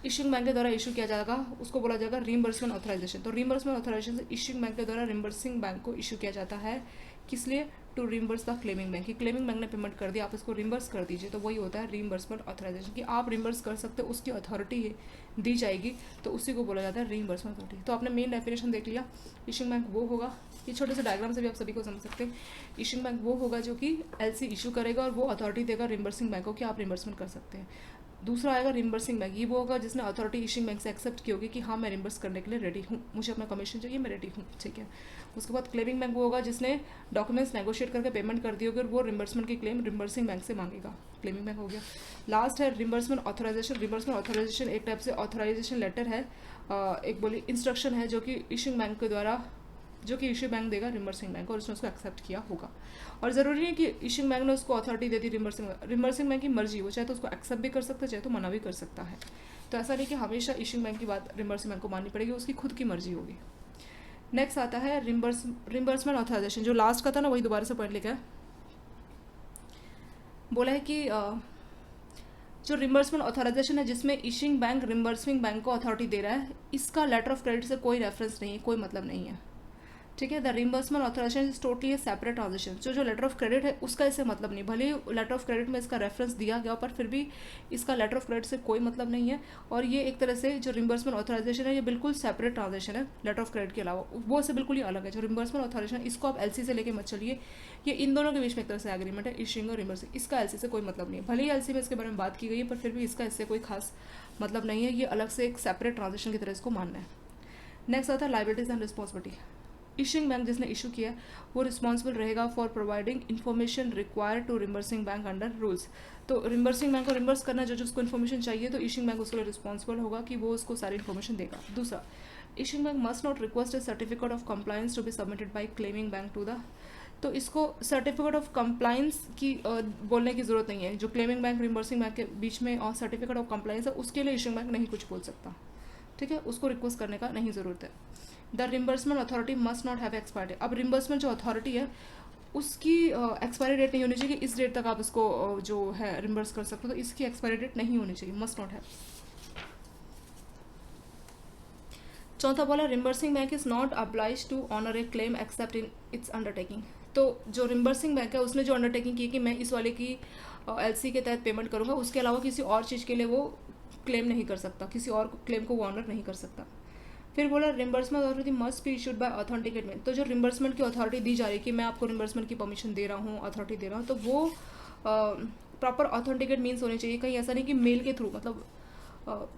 Speaker 1: इशूइंग बैंक के द्वारा इशू किया जाएगा, उसको बोला जाएगा रीइंबर्समेंट ऑथराइजेशन। तो रीइंबर्समेंट ऑथराइजेशन इशूइंग बैंक के द्वारा रिम्बर्सिंग बैंक को इशू किया जाता है, किस लिए, to reimburse the claiming bank, कि क्लेमिंग बैंक ने पेमेंट कर दिया, आप इसको रिम्बर्स कर दीजिए। तो वही होता है रीइंबर्समेंट ऑथराइजेशन, कि आप रिम्बर्स कर सकते हो, उसकी अथॉरिटी दी जाएगी, तो उसी को बोला जाता है रीइंबर्समेंट अथॉरिटी। तो आपने मेन डेफिनेशन देख लिया, इशूइंग बैंक वो होगा, ये छोटे से डायग्राम से भी आप सभी को समझ सकते हैं। इशूइंग बैंक वो होगा जो कि एलसी इशू करेगा और वो अथॉरिटी देगा रिम्बर्सिंग बैंक को कि आप रिम्बर्समेंट कर सकते हैं। दूसरा आएगा रिम्बर्सिंग बैंक, ये वो होगा जिसने अथॉरिटी इशूइंग बैंक से एक्सेप्ट की होगी कि हाँ मैं रिम्बर्स करने के लिए रेडी हूँ, मुझे अपना कमीशन चाहिए, मैं रेडी हूँ। ठीक है, उसके बाद क्लेमिंग बैंक वो होगा जिसने डॉक्यूमेंट्स नेगोशिएट करके पेमेंट कर दी होगी और वो रिम्बर्समेंट की क्लेम रिम्बर्सिंग बैंक से मांगेगा, क्लेमिंग बैंक हो गया। लास्ट है रिम्बर्समेंट ऑथराइजेशन। रिम्बर्समेंट ऑथराइजेशन एक टाइप से ऑथराइजेशन लेटर है, एक बोली इंस्ट्रक्शन है जो कि इशूइंग बैंक के द्वारा, जो कि इशू बैंक देगा रिम्बर्सिंग बैंक और उसने उसको एक्सेप्ट किया होगा। और ज़रूरी है कि इशूइंग बैंक ने उसको अथॉरिटी दे दी रिम्बर्सिंग बैंक की मर्जी, वो चाहे तो उसको एक्सेप्ट भी कर सकता है, चाहे तो मना भी कर सकता है। तो ऐसा नहीं कि हमेशा इशूइंग बैंक की बात रिम्बर्सिंग बैंक को माननी पड़ेगी, उसकी खुद की मर्जी होगी। नेक्स्ट आता है रिम्बर्समेंट ऑथराइजेशन, जो लास्ट का था ना वही दोबारा से पॉइंट लिखा है। बोला है कि जो रिम्बर्समेंट ऑथराइजेशन है जिसमें इशूइंग बैंक रिम्बर्सिंग बैंक को अथॉरिटी दे रहा है, इसका लेटर ऑफ क्रेडिट से कोई रेफरेंस नहीं है, कोई मतलब नहीं है। ठीक है, the reimbursement authorisation is totally a separate transaction. जो लेटर ऑफ क्रेडिट है उसका इससे मतलब नहीं, भले ही लेटर ऑफ क्रेडिट में इसका रेफरेंस दिया गया पर फिर भी इसका लेटर ऑफ क्रेडिट से कोई मतलब नहीं है। और ये एक तरह से जो रिम्बर्समेंट ऑथराइजेशन है ये बिल्कुल सेपरेट ट्रांजेक्शन है लेटर ऑफ क्रेडिट के अलावा, वो से बिल्कुल ही अलग है। जो रिम्बर्समेंट ऑथराइजेशन इसको आप एलसी से लेके मत चलिए, ये इन दोनों के बीच में एक तरह से एग्रीमेंट है, इशूइंग और रिम्बर्सिंग, इसका एलसी से कोई मतलब नहीं है। भले ही एलसी में इसके बारे में बात की गई है पर फिर भी इसका इससे कोई खास मतलब नहीं है, ये अलग से एक सेपरेट ट्रांजेक्शन की तरह इसको मानना है। नेक्स्ट आता है liabilities and responsibility. Issuing bank जिसने इशू किया वो रिस्पॉन्सिबल रहेगा for providing information required to reimbursing bank under rules. तो रिम्बर्सिंग बैंक को रिम्बर्स करना जो उसको इन्फॉर्मेशन चाहिए तो इशूइंग बैंक उसके लिए रिस्पॉन्सिबल होगा कि वो उसको सारी इन्फॉर्मेशन देगा। दूसरा, issuing bank must not request a certificate of compliance to be submitted by claiming bank to the. तो इसको सर्टिफिकेट ऑफ कंप्लायंस की बोलने की ज़रूरत नहीं है, जो क्लेमिंग बैंक रिम्बर्सिंग बैंक के बीच में और सर्टिफिकेट ऑफ कंप्लायंस है उसके लिए इशूइंग बैंक नहीं कुछ बोल सकता। ठीक है, उसको रिक्वेस्ट करने का नहीं ज़रूरत है। The reimbursement authority must not have expiry. अब रिम्बर्समेंट जो अथॉरिटी है उसकी एक्सपायरी डेट नहीं होनी चाहिए, इस डेट तक आप इसको जो है रिम्बर्स कर सकते हो, तो इसकी एक्सपायरी डेट नहीं होनी चाहिए, मस्ट नॉट हैव। चौथा बोला reimbursing bank is not obliged to honour a claim except in its undertaking. तो जो रिम्बर्सिंग बैंक है उसने जो अंडरटेकिंग की कि मैं इस वाले की एलसी के तहत पेमेंट करूँगा, उसके अलावा किसी और चीज़ के लिए वो क्लेम नहीं कर सकता, किसी और क्लेम को वो ऑनर नहीं कर सकता। फिर बोला reimbursement authority must be issued by authenticate mail. तो जो रिम्बर्समेंट की अथॉरिटी दी जा रही है कि मैं आपको रिम्बर्समेंट की परमिशन दे रहा हूँ, अथॉरिटी दे रहा हूँ, तो वो प्रॉपर ऑथेंटिकेट मीन्स होने चाहिए। कहीं ऐसा नहीं कि मेल के थ्रू, मतलब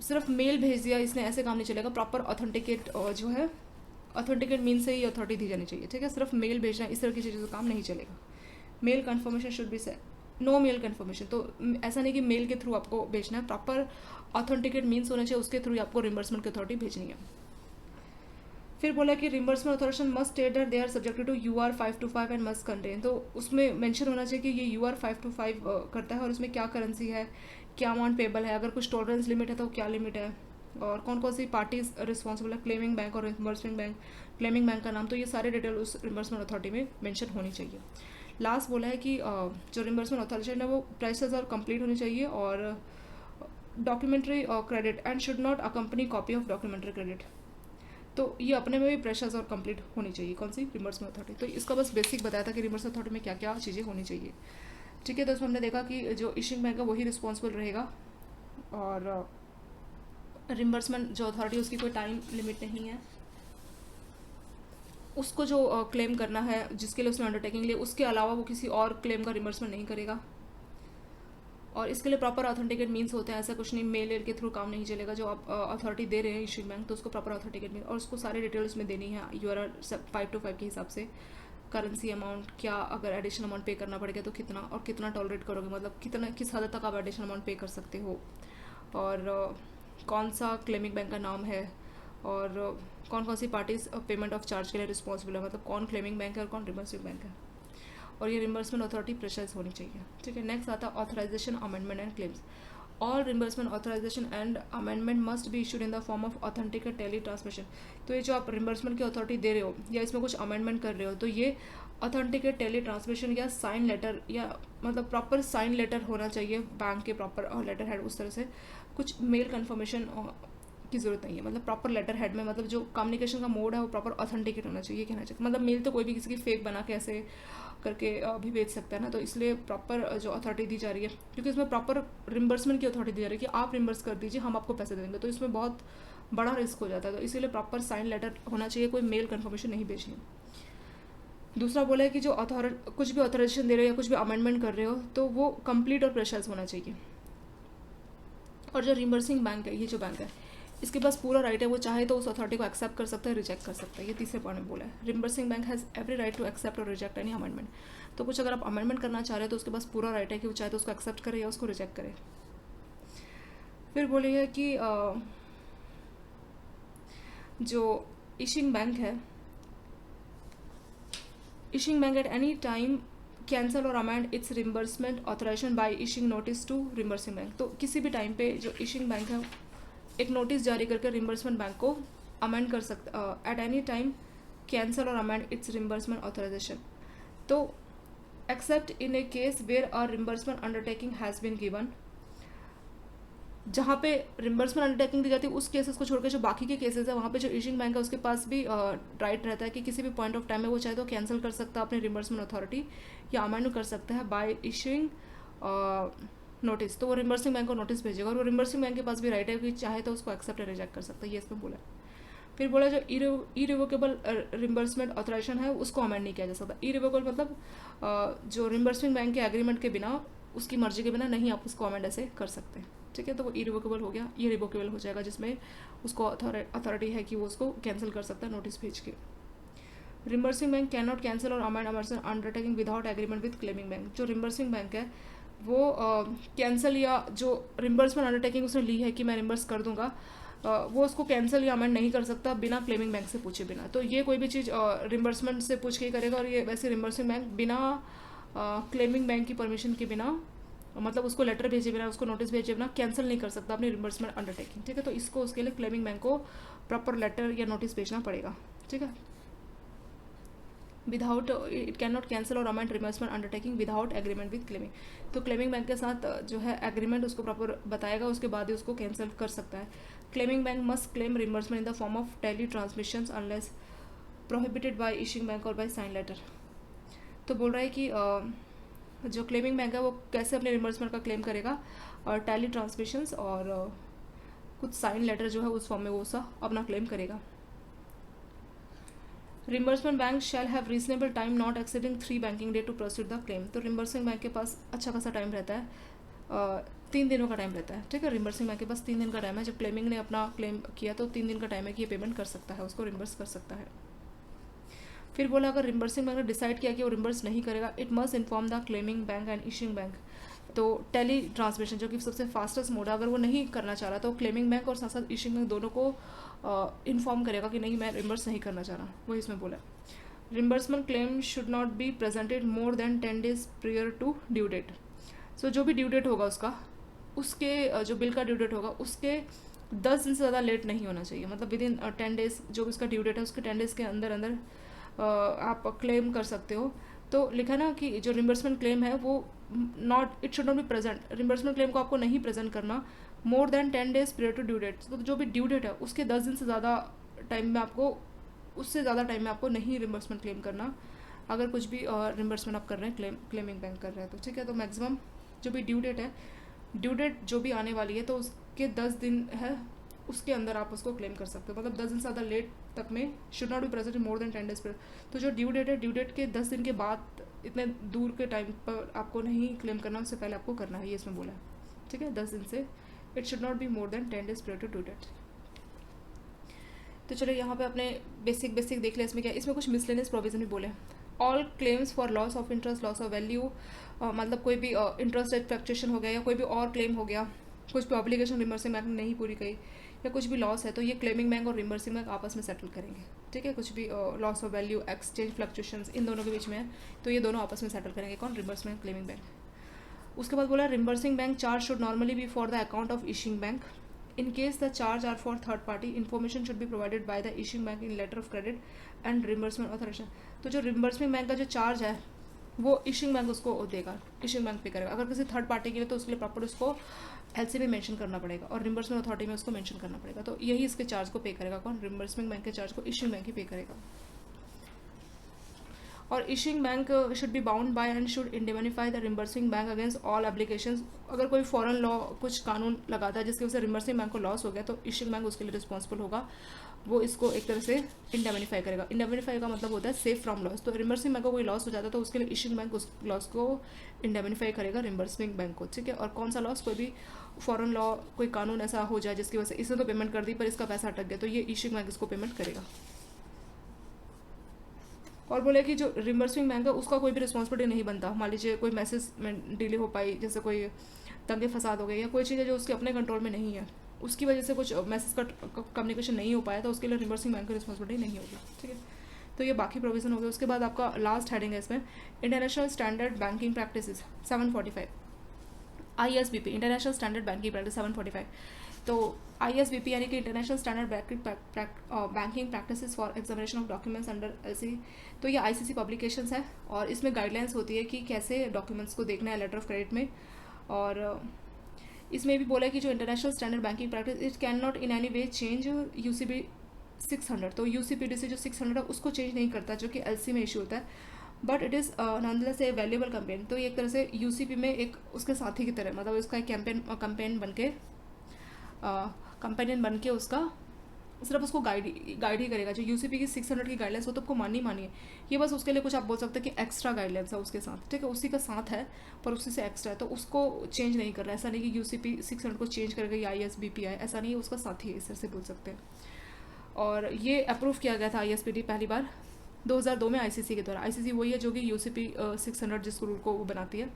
Speaker 1: सिर्फ मेल भेज दिया इसने, ऐसे काम नहीं चलेगा। प्रॉपर ऑथेंटिकेट जो है ऑथेंटिकेट मीन्स से ही अथॉरिटी दी जानी चाहिए। ठीक है, सिर्फ मेल भेजना इस तरह की चीज़ों से काम नहीं चलेगा। Mail confirmation should be no mail confirmation. तो ऐसा नहीं कि मेल के थ्रू आपको भेजना है, प्रॉपर ऑथेंटिकेट मीन्स होना चाहिए, उसके थ्रू आपको रिम्बर्समेंट की अथॉरिटी भेजनी है। फिर बोला कि reimbursement authorisation must state that they are subjected to UR 525 and must contain. तो उसमें मेंशन होना चाहिए कि ये UR 525 करता है और उसमें क्या करेंसी है, क्या अमाउंट पेबल है, अगर कुछ टॉलरेंस लिमिट है तो क्या लिमिट है, और कौन कौन सी पार्टीज रिस्पॉन्सिबल है, क्लेमिंग बैंक और रिम्बर्सिंग बैंक, क्लेमिंग बैंक का नाम, तो ये सारे डिटेल उस रिम्बर्समेंट अथॉरिटी में मेंशन होनी चाहिए। लास्ट बोला है कि जो रिम्बर्समेंट ऑथराइजेशन है वो प्रेसाइज और कंप्लीट होनी चाहिए, और documentary credit and should not accompany copy of documentary credit. तो ये अपने में भी प्रेशर्स और कंप्लीट होनी चाहिए, कौन सी, रिम्बर्समेंट अथॉरिटी। तो इसका बस बेसिक बताया था कि रिम्बर्समेंट अथॉरिटी में क्या क्या चीज़ें होनी चाहिए। ठीक है, तो उसमें हमने देखा कि जो इशूइंग बैंक है वही रिस्पॉन्सिबल रहेगा, और रिम्बर्समेंट जो अथॉरिटी उसकी कोई टाइम लिमिट नहीं है, उसको जो क्लेम करना है जिसके लिए उसने अंडरटेकिंग लिया, उसके अलावा वो किसी और क्लेम का रिमबर्समेंट नहीं करेगा। और इसके लिए प्रॉपर ऑथेंटिकेट मीन्स होते हैं, ऐसा कुछ नहीं मेल के थ्रू काम नहीं चलेगा। जो आप अथॉरिटी दे रहे हैं इशूइंग बैंक, तो उसको प्रॉपर ऑथेंटिकेट मीन और उसको सारे डिटेल्स में देनी है यूआरआर 5/5 के हिसाब से। करेंसी अमाउंट, क्या अगर एडिशनल अमाउंट पे करना पड़ेगा तो कितना, और कितना टॉलरेट करोगे, मतलब कितना किस हद तक आप एडिशनल अमाउंट पे कर सकते हो, और कौन सा क्लेमिंग बैंक का नाम है, और कौन कौन सी पार्टीज पेमेंट ऑफ चार्ज के लिए रिस्पॉन्सिबल है, मतलब कौन क्लेमिंग बैंक है और कौन रिमबर्सिंग बैंक है, और ये रिम्बर्समेंट अथॉरिटी प्रेशराइज होनी चाहिए। ठीक है, नेक्स्ट आता है authorisation amendment and claims. All reimbursement authorisation and amendment must be issued in the form of authenticate tele transmission. तो ये जो आप रिम्बर्समेंट की अथॉरिटी दे रहे हो या इसमें कुछ अमेंडमेंट कर रहे हो, तो ये ऑथेंटिकेट टेली ट्रांसमिशन या साइन लेटर, या मतलब प्रॉपर साइन लेटर होना चाहिए बैंक के, प्रॉपर लेटर हेड, उस तरह से कुछ मेल कन्फर्मेशन की जरूरत नहीं है। मतलब प्रॉपर लेटर हेड में, मतलब जो कम्युनिकेशन का मोड है वो प्रॉपर ऑथेंटिकेट होना चाहिए, कहना चाहिए। मतलब मेल तो कोई भी किसी की फेक बना के ऐसे करके भी भेज सकता है ना, तो इसलिए प्रॉपर जो अथॉरिटी दी जा रही है, क्योंकि इसमें प्रॉपर रिम्बर्समेंट की अथॉरिटी दी जा रही है कि आप रिम्बर्स कर दीजिए, हम आपको पैसे देंगे, तो इसमें बहुत बड़ा रिस्क हो जाता है। तो इसीलिए प्रॉपर साइन लेटर होना चाहिए, कोई मेल कन्फर्मेशन नहीं भेजिए। दूसरा बोला है कि जो कुछ भी ऑथराइजेशन दे रहे हो या कुछ भी अमेंडमेंट कर रहे हो, तो वो कंप्लीट और प्रेशराइज होना चाहिए। और जो रिम्बर्सिंग बैंक है, ये जो बैंक है, इसके पास पूरा राइट है, वो चाहे तो उस अथॉरिटी को एक्सेप्ट कर सकता है, रिजेक्ट कर सकता है। ये तीसरे पॉइंट में बोला है, reimbursing bank has every right to accept or reject any amendment. तो कुछ अगर आप अमेंडमेंट करना चाह रहे हो तो उसके पास पूरा राइट है कि वो चाहे तो उसको एक्सेप्ट करे या उसको रिजेक्ट करे। फिर बोलिए कि जो इशिंग बैंक है, issuing bank at any time cancel और amend its reimbursement authorization by issuing notice to reimbursing bank. तो किसी भी टाइम पे जो इशिंग बैंक है एक नोटिस जारी करके रिम्बर्समेंट बैंक को अमेंड कर सकता, एट एनी टाइम कैंसल और अमेंड इट्स रिम्बर्समेंट ऑथराइजेशन। तो except in a case where a reimbursement undertaking has been given, जहाँ पे रिम्बर्समेंट अंडरटेकिंग दी जाती है उस केसेस को छोड़कर जो बाकी के केसेस है, वहाँ पे जो इशिंग बैंक है उसके पास भी राइट रहता है कि किसी भी पॉइंट ऑफ टाइम में वो चाहे तो कैंसिल कर सकता है अपनी रिम्बर्समेंट अथॉरिटी, या अमेंड कर सकता है बाय इशूइंग नोटिस। तो वो रिम्बर्सिंग बैंक को नोटिस भेजेगा, और वो रिम्बर्सिंग बैंक के पास भी राइट है कि चाहे तो उसको एक्सेप्ट या रिजेक्ट कर सकता है, ये इसमें बोला है। फिर बोला जो इरिवोकेबल रिम्बर्समेंट ऑथराइजेशन है उसको अमेंड नहीं किया जा सकता। इरिवोकेबल मतलब जो रिम्बर्सिंग बैंक के एग्रीमेंट के बिना, उसकी मर्जी के बिना नहीं आप उसको अमेंड ऐसे कर सकते। ठीक है, तो वो इरिवोकेबल हो गया, ये रिवोकेबल हो जाएगा जिसमें उसको अथॉरिटी है कि वो उसको कैंसिल कर सकता है नोटिस भेज के। रिम्बर्सिंग bank can not cancel or amend undertaking without agreement with claiming bank. जो रिम्बर्सिंग बैंक है वो कैंसिल या जो रिम्बर्समेंट अंडरटेकिंग उसने ली है कि मैं रिम्बर्स कर दूंगा, वो उसको कैंसिल या अमेंड नहीं कर सकता बिना क्लेमिंग बैंक से पूछे बिना। तो ये कोई भी चीज़ रिम्बर्समेंट से पूछ के ही करेगा, और ये वैसे रिम्बर्सिंग बैंक बिना क्लेमिंग बैंक की परमिशन के बिना, मतलब उसको लेटर भेजे बिना, उसको नोटिस भेजे बिना कैंसिल नहीं कर सकता अपनी रिम्बर्समेंट अंडरटेकिंग। ठीक है, तो इसको उसके लिए क्लेमिंग बैंक को प्रॉपर लेटर या नोटिस भेजना पड़ेगा। ठीक है, without it can not cancel or amend reimbursement undertaking without agreement with claiming. तो क्लेमिंग बैंक के साथ जो है एग्रीमेंट उसको प्रॉपर बताएगा, उसके बाद ही उसको कैंसिल कर सकता है। Claiming bank must claim reimbursement in the form of tele transmission unless prohibited by issuing bank और बाय साइन लेटर। तो बोल रहा है कि जो क्लेमिंग बैंक है वो कैसे अपने रिम्बर्समेंट का क्लेम करेगा, और टेली ट्रांसमिशंस और कुछ साइन लेटर जो है उस फॉर्म में वो सा अपना क्लेम करेगा। Reimbursement bank shall have reasonable time not exceeding 3 banking day to proceed the claim. तो रिम्बर्सिंग बैंक के पास अच्छा खासा टाइम रहता है, 3 दिनों का टाइम रहता है। ठीक है, रिम्बर्सिंग बैंक के पास 3 दिन का टाइम है। जब क्लेमिंग ने अपना क्लेम किया तो 3 दिन का टाइम है कि ये पेमेंट कर सकता है, उसको रिम्बर्स कर सकता है। फिर बोला अगर रिम्बर्सिंग बैंक ने डिसाइड किया कि वो रिम्बर्स नहीं करेगा, it must inform the claiming bank and issuing bank. तो टेली ट्रांसमिशन जो कि सबसे फास्टेस्ट मोड है, अगर वो नहीं करना चाह रहा तो क्लेमिंग बैंक और साथ साथ इशिंग बैंक दोनों को इन्फॉर्म करेगा कि नहीं मैं रिम्बर्स नहीं करना चाह रहा, वही इसमें बोला। Reimbursement claim should not be presented more than 10 days prior to due date. So जो भी ड्यू डेट होगा उसका, उसके जो बिल का ड्यू डेट होगा उसके 10 दिन से ज़्यादा लेट नहीं होना चाहिए। मतलब विद इन 10 days जो भी उसका ड्यू डेट है उसके 10 days के अंदर अंदर आप क्लेम कर सकते हो। तो लिखा ना कि जो रिम्बर्समेंट क्लेम है वो it should not be present, reimbursement claim को आपको नहीं प्रेजेंट करना more than 10 days prior to due date. तो जो भी ड्यू डेट है उसके 10 दिन से ज़्यादा टाइम में आपको, उससे ज़्यादा टाइम में आपको नहीं रिम्बर्समेंट क्लेम करना, अगर कुछ भी रिम्बर्समेंट आप कर रहे हैं, क्लेमिंग बैंक कर रहे हैं तो। ठीक है, तो मैक्सिमम जो भी ड्यू डेट है, ड्यू डेट जो भी आने वाली है तो उसके 10 दिन है उसके अंदर आप उसको क्लेम कर सकते हो। मतलब 10 दिन से ज़्यादा लेट तक में should not be present more than 10 days पर। तो जो ड्यू डेट है, ड्यू डेट के 10 दिन के बाद इतने दूर के टाइम पर आपको नहीं क्लेम करना, उससे पहले आपको करना है, ये इसमें बोला है, ठीक है, 10 दिन से। It should not be more than 10 days prior to due date. तो चलो यहाँ पे अपने बेसिक देख लिया। इसमें क्या, इसमें कुछ मिसलेनियस प्रोविजन भी बोले। All claims for loss of interest, loss of value, मतलब कोई भी इंटरेस्ट रेट फ्लक्चुएशन हो गया या कोई भी और क्लेम हो गया, कुछ भी ऑब्लिगेशन रिमबर्सिंग बैंक ने नहीं पूरी करी या कुछ भी लॉस है, तो ये क्लेमिंग बैंक और रिमबर्सिंग बैंक आपस में सेटल करेंगे, ठीक है। कुछ भी loss of value, exchange fluctuations इन दोनों के बीच में है, तो ये दोनों आपस में सेटल करेंगे। कौन? Reimbursing claiming bank. उसके बाद बोला reimbursing bank charge should normally be for the account of issuing bank. In case the charge are for third party, information should be provided by the issuing bank in letter of credit and reimbursement authorization। तो जो reimbursement bank का जो charge है वो issuing bank उसको देगा, issuing bank पे करेगा। अगर किसी थर्ड पार्टी के लिए तो उसके लिए प्रॉपर उसको एलसी में मेंशन करना पड़ेगा और रिम्बर्समेंट अथॉरिटी में उसको मेंशन करना पड़ेगा। तो यही इसके चार्ज को पे करेगा। कौन? रिम्बर्समेंट बैंक के चार्ज को इशूइंग बैंक ही पे करेगा। और issuing bank should be bound by and should indemnify the reimbursing bank against all applications. अगर कोई फॉरेन लॉ कुछ कानून लगाता है जिसकी वजह से रिम्बर्सिंग बैंक को लॉस हो गया, तो इशूइंग बैंक उसके लिए रिस्पॉन्सिबल होगा, वो इसको एक तरह से इंडेमनिफाई करेगा। इंडेमनिफाई का मतलब होता है सेफ फ्रॉम लॉस। तो रिम्बर्सिंग बैंक को कोई लॉस हो जाता है तो उसके लिए इशूइंग बैंक उस लॉस को इंडेमनिफाई करेगा रिम्बर्सिंग बैंक को, ठीक है। और कौन सा लॉस? कोई भी फॉरेन लॉ कोई कानून ऐसा हो जाए जिसकी वजह से इसने तो पेमेंट कर दी पर इसका पैसा अटक गया, तो ये इशूइंग बैंक इसको पेमेंट करेगा। और बोले कि जो रिम्बर्सिंग बैंक है उसका कोई भी रिस्पॉन्सिबिलिटी नहीं बनता। मान लीजिए कोई मैसेज में डिले हो पाई, जैसे कोई दंगे फसाद हो गए या कोई चीज़ है जो उसके अपने कंट्रोल में नहीं है, उसकी वजह से कुछ मैसेज का कम्युनिकेशन नहीं हो पाया, तो उसके लिए रिम्बर्सिंग बैंक की रिस्पॉन्सिबिलिटी नहीं होगी, ठीक है। तो ये बाकी प्रोविजन हो गए। उसके बाद आपका लास्ट हेडिंग है इसमें, international standard banking practices 745, ISBP international standard banking practice 745। तो ISBP यानी कि international standard banking practices for examination of documents under LC। तो ये ICC पब्लिकेशंस है और इसमें गाइडलाइंस होती है कि कैसे डॉक्यूमेंट्स को देखना है लेटर ऑफ क्रेडिट में। और इसमें भी बोला है कि जो international standard banking practice it can not in any way change UCP 600। तो UCPD से जो 600 है उसको चेंज नहीं करता, जो कि LC में इशू होता है, but it is nonetheless a valuable campaign. तो ये एक तरह से UCP में एक उसके साथी की तरह, मतलब इसका एक कैंपेन बन के उसका सिर्फ उसको गाइड ही करेगा। जो UCP की 600 की गाइडलाइंस हो तो आपको माननी है, ये बस उसके लिए कुछ आप बोल सकते हैं कि एक्स्ट्रा गाइडलाइंस है उसके साथ, ठीक है, उसी का साथ है पर उसी से एक्स्ट्रा है, तो उसको चेंज नहीं कर रहा है। ऐसा नहीं कि UCP 600 को चेंज करेगा या ISBP है, ऐसा नहीं है, उसका साथी है, इस तरह से बोल सकते हैं। और ये अप्रूव किया गया था ISBP पहली बार 2002 में ICC के द्वारा। ICC वही है जो कि UCP 600 जिस रूल को वो बनाती है।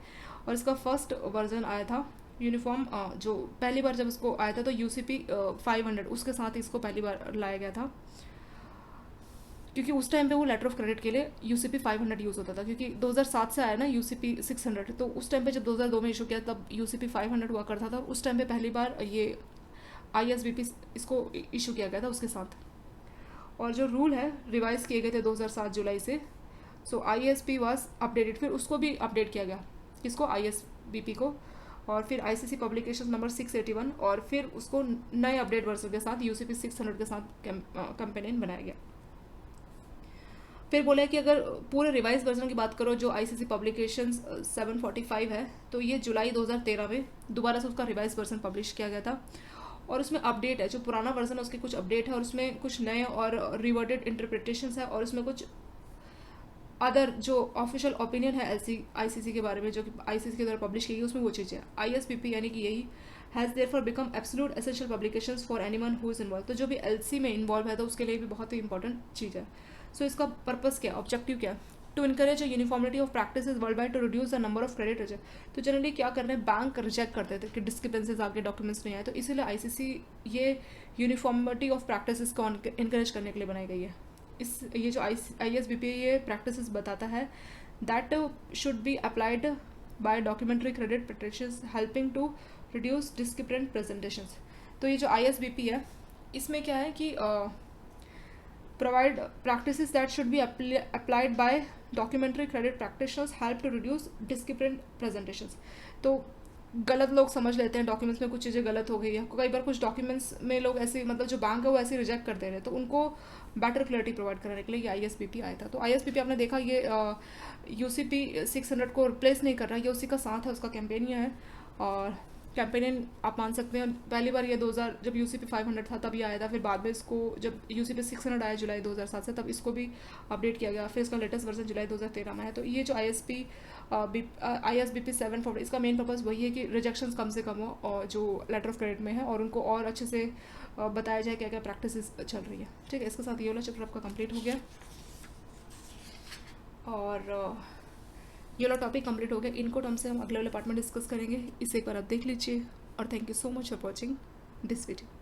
Speaker 1: और इसका फर्स्ट वर्जन आया था यूनिफॉर्म, जो पहली बार जब इसको आया था तो UCP 500 उसके साथ इसको पहली बार लाया गया था, क्योंकि उस टाइम पे वो लेटर ऑफ क्रेडिट के लिए UCP 500 यूज़ होता था, क्योंकि 2007 से आया ना UCP 600। तो उस टाइम पे जब 2002 में इशू किया तब UCP 500 हुआ करता था, और उस टाइम पे पहली बार ये ISBP इसको इशू किया गया था उसके साथ। और जो रूल है रिवाइज किए गए थे 2007 जुलाई से। सो ISP वाज अपडेटेड, फिर उसको भी अपडेट किया गया, किसको? ISBP को। और फिर ICC पब्लिकेशन नंबर 681, और फिर उसको नए अपडेट वर्जन के साथ UCP 600 के साथ कैंपेन बनाया गया। फिर बोला कि अगर पूरे रिवाइज वर्जन की बात करो जो ICC पब्लिकेशन 745 है, तो ये जुलाई 2013 में दोबारा से उसका रिवाइज वर्जन पब्लिश किया गया था। और उसमें अपडेट है, जो पुराना वर्जन है उसके कुछ अपडेट है, और उसमें कुछ नए और रिवर्टेड इंटरप्रिटेशंस है, और उसमें कुछ अदर जो ऑफिशियल ओपिनियन है ICC के बारे में जो कि ICC के द्वारा पब्लिश की गई, उसमें वो चीज़ें है। ISBP यानी कि यही has therefore become absolute essential publications for anyone who is involve. तो जो भी LC में इन्वॉल्व है तो उसके लिए भी बहुत ही इंपॉर्टेंट चीज़ है। सो इसका पर्पस क्या, ऑब्जेक्टिव क्या? To encourage uniformity of practices worldwide, to reduce the number of credit reject. तो जनरली क्या कर रहे हैं, बैंक रिजेक्ट करते थे कि डिस्क्रिपेंसीज आगे डॉक्यूमेंट्स नहीं आए, तो इसीलिए ICC ये यूनिफॉर्मिटी ऑफ प्रैक्टिसेस को इनकरेज करने के लिए बनाई गई है। ये जो ISBP ये प्रैक्टिसेस बताता है that should be applied by documentary credit practices helping to reduce discrepant presentations. तो ये जो ISBP है इसमें क्या है कि provide practices that should be applied by documentary credit practitioners help to reduce discrepant presentations। तो गलत लोग समझ लेते हैं डॉक्यूमेंट्स में कुछ चीज़ें गलत हो गई है, कई बार कुछ डॉक्यूमेंट्स में लोग ऐसे मतलब जो बैंक है वो ऐसे रिजेक्ट कर दे रहे हैं, तो उनको बेटर क्लैरिटी प्रोवाइड करने के लिए ये ISBP आया था। तो ISBP आपने देखा ये UCP 600 को रिप्लेस नहीं कर रहा है, ये उसी का साथ है, उसका कैंपेन ये है। और कैंपेनियन आप मान सकते हैं। पहली बार ये 2000 जब यूसीपी 500 था तब ये आया था, फिर बाद में इसको जब यूसीपी 600 आया जुलाई 2007 से, तब इसको भी अपडेट किया गया, फिर इसका लेटेस्ट वर्जन जुलाई 2013 में है। तो ये जो ISBP 7 इसका मेन पर्पज़ वही है कि रिजेक्शंस कम से कम हो और जो लेटर ऑफ क्रेडिट में है, और उनको और अच्छे से बताया जाए क्या क्या प्रैक्टिस चल रही है। ठीक है, इसके साथ ये वाला चैप्टर आपका कंप्लीट हो गया और ये वाला टॉपिक कंप्लीट हो गया। इनको टर्म से हम अगले वाले पार्ट में डिस्कस करेंगे, इसे एक बार आप देख लीजिए और thank you so much for watching this video.